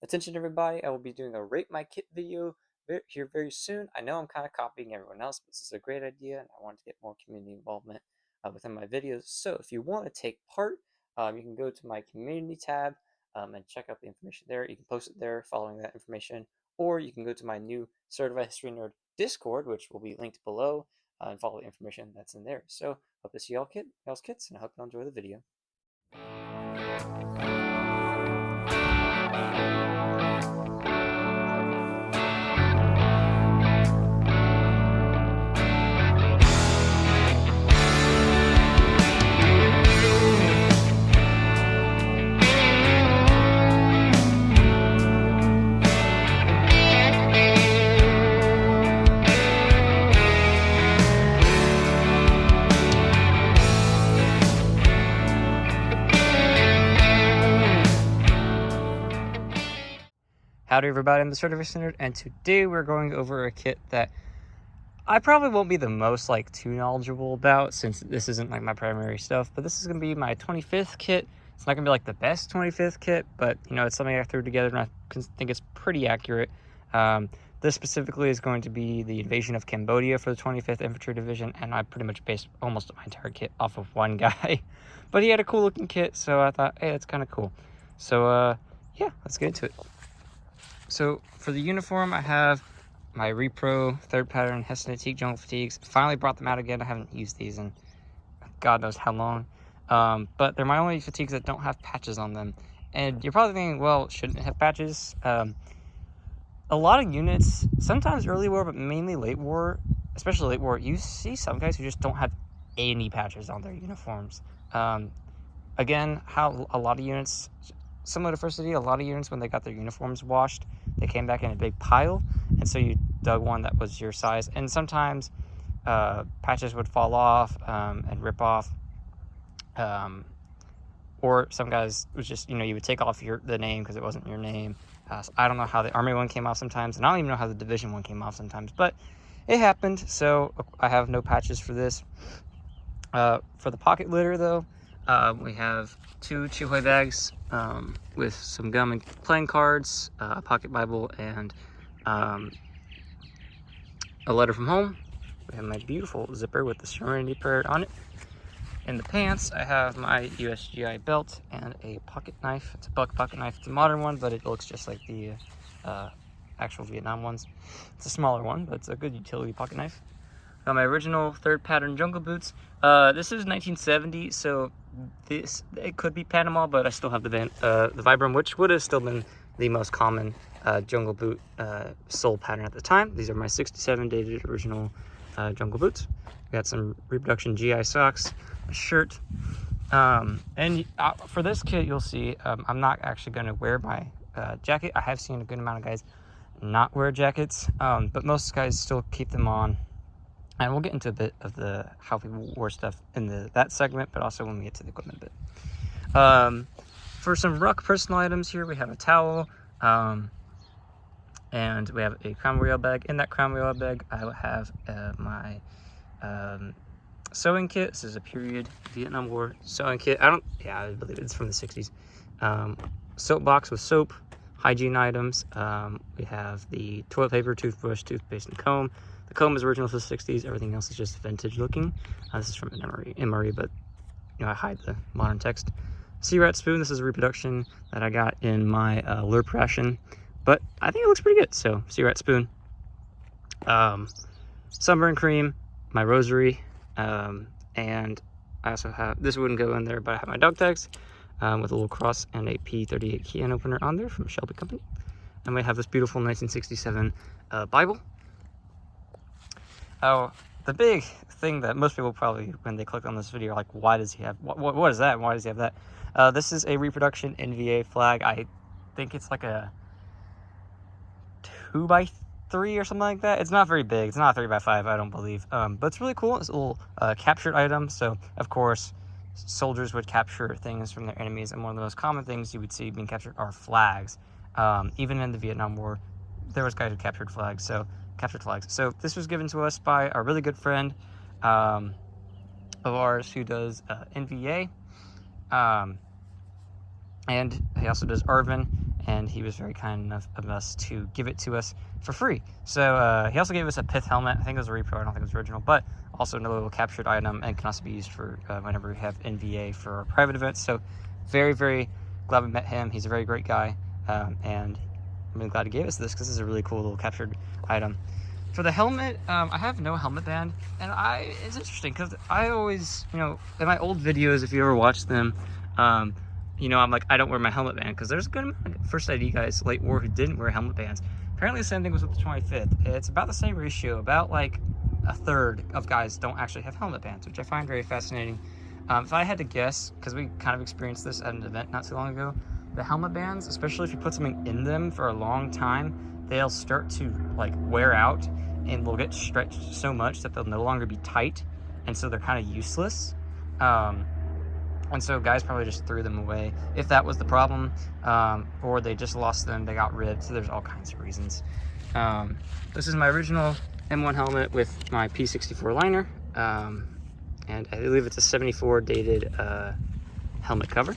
Attention everybody, I will be doing a rate my kit video here very soon. I know I'm kind of copying everyone else, but this is a great idea and I want to get more community involvement within my videos. So if you want to take part, you can go to my community tab and check out the information there. You can post it there following that information, or you can go to my new Certified History Nerd Discord, which will be linked below, and follow the information that's in there. So hope to see y'all's kits, and I hope you'll enjoy the video. Howdy everybody, I'm the Certified Nerd, and today we're going over a kit that I probably won't be the most too knowledgeable about, since this isn't my primary stuff, but this is going to be my 25th kit. It's not going to be the best 25th kit, but it's something I threw together and I think it's pretty accurate. This specifically is going to be the invasion of Cambodia for the 25th Infantry Division, and I pretty much based almost my entire kit off of one guy. But he had a cool looking kit, so I thought, hey, that's kind of cool. So yeah, let's get into it. So for the uniform, I have my Repro 3rd pattern Hessian Antique Jungle Fatigues. Finally brought them out again. I haven't used these in God knows how long. But they're my only fatigues that don't have patches on them. And you're probably thinking, well, shouldn't it have patches? A lot of units, sometimes early war, but mainly late war, especially late war, you see some guys who just don't have any patches on their uniforms. Again, how a lot of units, similar to First City, a lot of units, when they got their uniforms washed, they came back in a big pile, and so you dug one that was your size. And sometimes patches would fall off and rip off, or some guys was just, you would take off the name because it wasn't your name. So I don't know how the Army one came off sometimes, and I don't even know how the Division one came off sometimes, but it happened. So I have no patches for this. For the pocket litter, though, we have 2 Chihuahua bags with some gum and playing cards, a pocket Bible, and a letter from home. We have my beautiful zipper with the Serenity Prayer on it. In the pants, I have my USGI belt and a pocket knife. It's a buck pocket knife. It's a modern one, but it looks just like the actual Vietnam ones. It's a smaller one, but it's a good utility pocket knife. Got my original 3rd pattern jungle boots. This is 1970, so it could be Panama, but I still have the Vibram, which would have still been the most common jungle boot sole pattern at the time. These are my 67 dated original jungle boots. We got some reproduction GI socks, a shirt, and for this kit, you'll see I'm not actually going to wear my jacket. I have seen a good amount of guys not wear jackets, but most guys still keep them on. And we'll get into a bit of the how people wore stuff in that segment, but also when we get to the equipment bit. For some ruck personal items here, we have a towel, and we have a Crown Royale bag. In that Crown Royale bag, I have my sewing kit. This is a period Vietnam War sewing kit. I believe it's from the 60s. Soap box with soap, hygiene items. We have the toilet paper, toothbrush, toothpaste, and comb. The comb is original to the 60s. Everything else is just vintage looking. This is from an MRE, but I hide the modern text. Sea Rat spoon. This is a reproduction that I got in my Lurp ration, but I think it looks pretty good. So Sea Rat spoon. Sunburn cream, my rosary, and I also have, this wouldn't go in there, but I have my dog tags with a little cross and a P38 can opener on there from Shelby Company. And we have this beautiful 1967 Bible. Oh, the big thing that most people probably, when they click on this video, are like, why does he have, what is that? Why does he have that? This is a reproduction NVA flag. I think it's like a 2x3 or something like that. It's not very big. It's not a 3x5, I don't believe. But it's really cool. It's a little captured item. So, of course, soldiers would capture things from their enemies. And one of the most common things you would see being captured are flags. Even in the Vietnam War, there was guys who captured flags. So this was given to us by a really good friend of ours who does NVA, and he also does Arvin, and he was very kind enough of us to give it to us for free. So he also gave us a pith helmet. I think it was a repro, I don't think it was original, but also another little captured item, and can also be used for whenever we have NVA for our private events. So very, very glad we met him. He's a very great guy, and I'm really glad he gave us this, because this is a really cool little captured item. For the helmet, I have no helmet band, and it's interesting because I always, in my old videos, if you ever watch them, I'm like, I don't wear my helmet band, because there's a good amount of first ID guys late war who didn't wear helmet bands. Apparently the same thing was with the 25th. It's about the same ratio, about like a third of guys don't actually have helmet bands, which I find very fascinating. If I had to guess, because we kind of experienced this at an event not too long ago, the helmet bands, especially if you put something in them for a long time, they'll start to like wear out, and they'll get stretched so much that they'll no longer be tight, and so they're kind of useless. And so guys probably just threw them away if that was the problem, or they just lost them, they got ripped. So there's all kinds of reasons. This is my original M1 helmet with my P64 liner, and I believe it's a 74 dated helmet cover.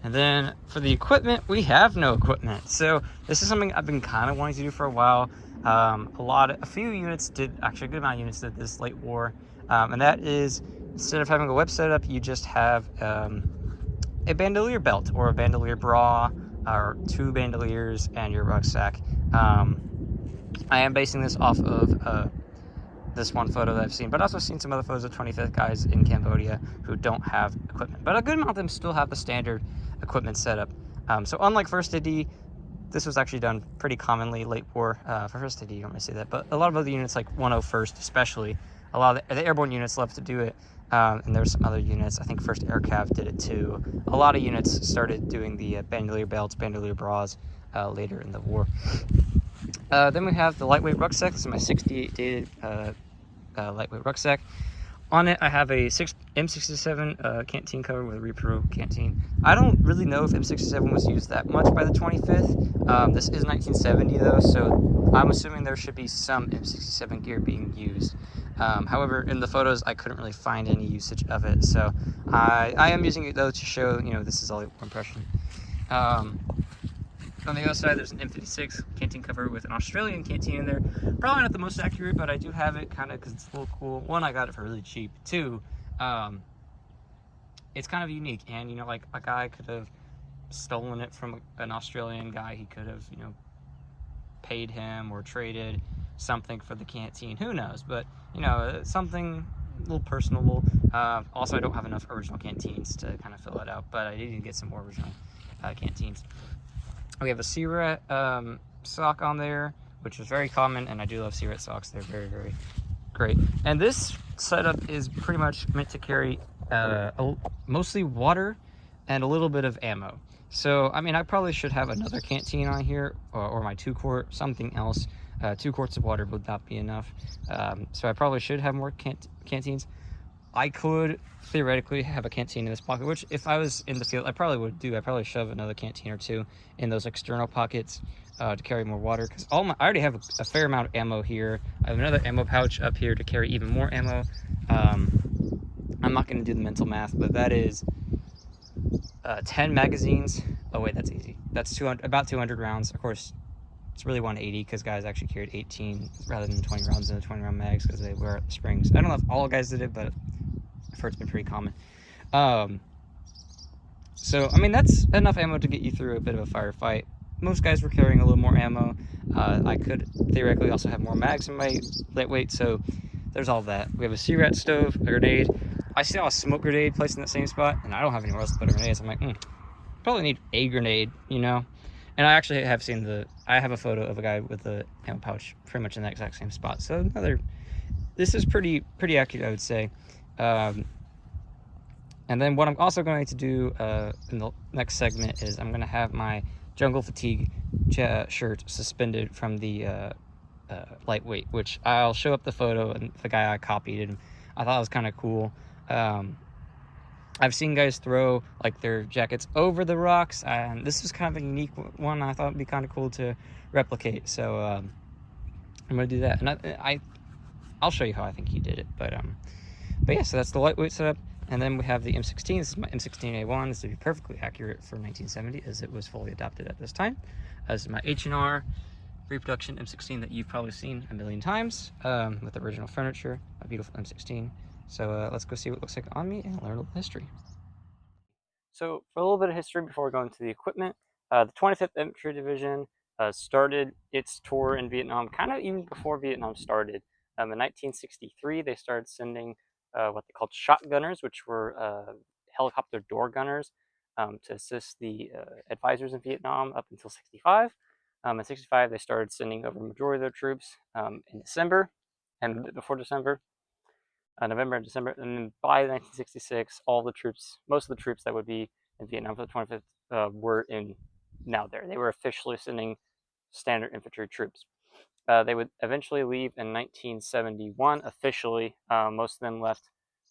And then for the equipment, we have no equipment. So this is something I've been kind of wanting to do for a while. A few units did, actually a good amount of units did this late war. And that is, instead of having a web setup, you just have a bandolier belt or a bandolier bra, or 2 bandoliers and your rucksack. I am basing this off of this one photo that I've seen, but also seen some other photos of 25th guys in Cambodia who don't have equipment. But a good amount of them still have the standard equipment setup. So unlike First AD, this was actually done pretty commonly late war. For First AD, you don't really see that, but a lot of other units, like 101st especially, a lot of the airborne units love to do it. And there's some other units, I think First Air Cav did it too. A lot of units started doing the bandolier belts, bandolier bras later in the war. Then we have the lightweight rucksack. This is my 68 dated lightweight rucksack. On it, I have a M67 canteen cover with a repro canteen. I don't really know if M67 was used that much by the 25th. This is 1970 though, so I'm assuming there should be some M67 gear being used. However, in the photos, I couldn't really find any usage of it, so I am using it though to show, this is all the impression. On the other side, there's an M56 canteen cover with an Australian canteen in there. Probably not the most accurate, but I do have it kind of because it's a little cool. One, I got it for really cheap. Two, it's kind of unique. And, like a guy could have stolen it from an Australian guy. He could have, paid him or traded something for the canteen. Who knows? But, something a little personable. Also, I don't have enough original canteens to kind of fill it out, but I did get some more original canteens. We have a Sea-Rat sock on there, which is very common, and I do love Sea-Rat socks. They're very, very great. And this setup is pretty much meant to carry mostly water and a little bit of ammo. So, I probably should have another canteen on here, or my 2-quart, something else. 2 quarts of water would not be enough. So I probably should have more canteens. I could theoretically have a canteen in this pocket, which if I was in the field, I probably would do. I'd probably shove another canteen or 2 in those external pockets to carry more water, because I already have a fair amount of ammo here. I have another ammo pouch up here to carry even more ammo. I'm not going to do the mental math, but that is 10 magazines. Oh wait, that's easy. That's about 200 rounds. Of course, it's really 180 because guys actually carried 18 rather than 20 rounds in the 20 round mags because they wear the springs. I don't know if all guys did it, but I've heard it's been pretty common. So, that's enough ammo to get you through a bit of a firefight. Most guys were carrying a little more ammo. I could theoretically also have more mags in my lightweight, so there's all that. We have a Sea-Rat stove, a grenade. I saw a smoke grenade placed in that same spot, and I don't have anywhere else to put a grenade, so I'm like, probably need a grenade, And I actually have seen I have a photo of a guy with the ammo pouch pretty much in that exact same spot. So this is pretty accurate, I would say. And then what I'm also going to do in the next segment is I'm going to have my jungle fatigue shirt suspended from the lightweight, which I'll show up the photo and the guy I copied, and I thought it was kind of cool. I've seen guys throw like their jackets over the rocks, and this is kind of a unique one. I thought it'd be kind of cool to replicate, so I'm gonna do that, and I'll show you how I think he did it. But yeah, so that's the lightweight setup. And then we have the M16. This is my M16A1. This is to be perfectly accurate for 1970, as it was fully adopted at this time. This is my H&R reproduction M16 that you've probably seen a million times, with the original furniture, a beautiful M16. So let's go see what it looks like on me and learn a little history. So for a little bit of history before we go into the equipment, the 25th Infantry Division started its tour in Vietnam kind of even before Vietnam started. In 1963, they started sending what they called shotgunners, which were helicopter door gunners, to assist the advisors in Vietnam up until 65. In 65, they started sending over the majority of their troops in December and before December. November and December, and then by 1966, all the troops, most of the troops that would be in Vietnam for the 25th, were in now there. They were officially sending standard infantry troops. They would eventually leave in 1971 officially. Most of them left,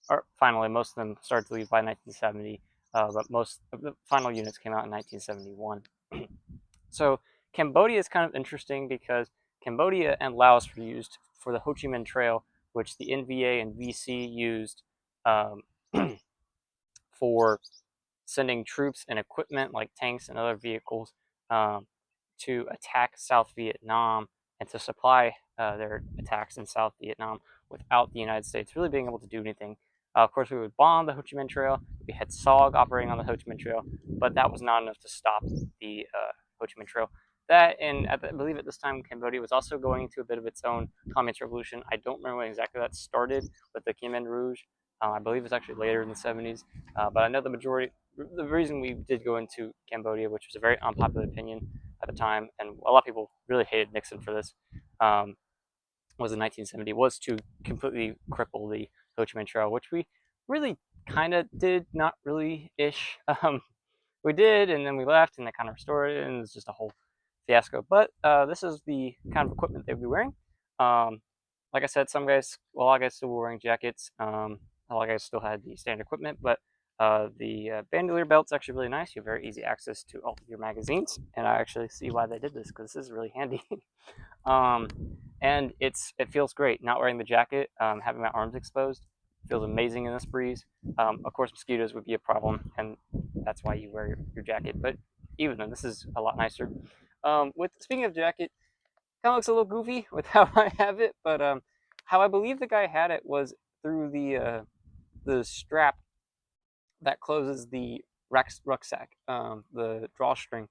or finally, most of them started to leave by 1970, but most of the final units came out in 1971. So Cambodia is kind of interesting because Cambodia and Laos were used for the Ho Chi Minh Trail, which the NVA and VC used um, for sending troops and equipment like tanks and other vehicles um, to attack South Vietnam and to supply their attacks in South Vietnam without the United States really being able to do anything. Of course, we would bomb the Ho Chi Minh Trail. We had SOG operating on the Ho Chi Minh Trail, but that was not enough to stop the Ho Chi Minh Trail. That, and I believe at this time, Cambodia was also going into a bit of its own communist revolution. I don't remember when exactly that started with the Khmer Rouge. I believe it's actually later in the 70s, but I know the reason we did go into Cambodia, which was a very unpopular opinion at the time, and a lot of people really hated Nixon for this, was in 1970, was to completely cripple the Ho Chi Minh Trail, which we really kind of did, not really ish. We did, and then we left, and they kind of restored it, and it's just a whole fiasco. But this is the kind of equipment they'd be wearing. Like I said, a lot of guys still were wearing jackets. A lot of guys still had the standard equipment, but the bandolier belt's actually really nice. You have very easy access to all of your magazines, and I actually see why they did this because this is really handy. um, and it feels great not wearing the jacket, having my arms exposed. Feels amazing in this breeze. Of course, mosquitoes would be a problem, and that's why you wear your jacket. But even then, this is a lot nicer. With speaking of jacket, kind of looks a little goofy with how I have it, but how I believe the guy had it was through the strap that closes the rucksack, the drawstring.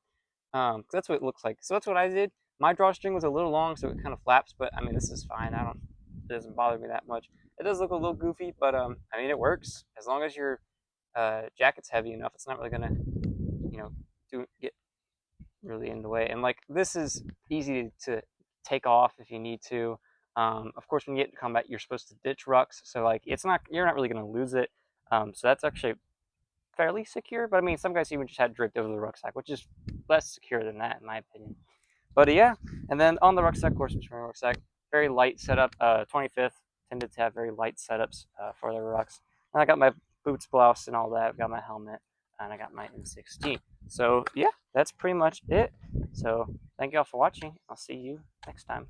That's what it looks like. So that's what I did. My drawstring was a little long, so it kind of flaps, but I mean, this is fine. It doesn't bother me that much. It does look a little goofy, but I mean, it works as long as your jacket's heavy enough. It's not really gonna, get really in the way. And like this is easy to take off if you need to. Of course, when you get into combat, you're supposed to ditch rucks, so like you're not really gonna lose it. So that's actually fairly secure. But I mean, some guys even just had it draped over the rucksack, which is less secure than that, in my opinion. But yeah, and then on the rucksack, of course, I'm wearing rucksack, very light setup. 25th tended to have very light setups for their rucks. And I got my boots, blouse, and all that. I've got my helmet, and I got my M16. So yeah, that's pretty much it. So thank y'all for watching. I'll see you next time.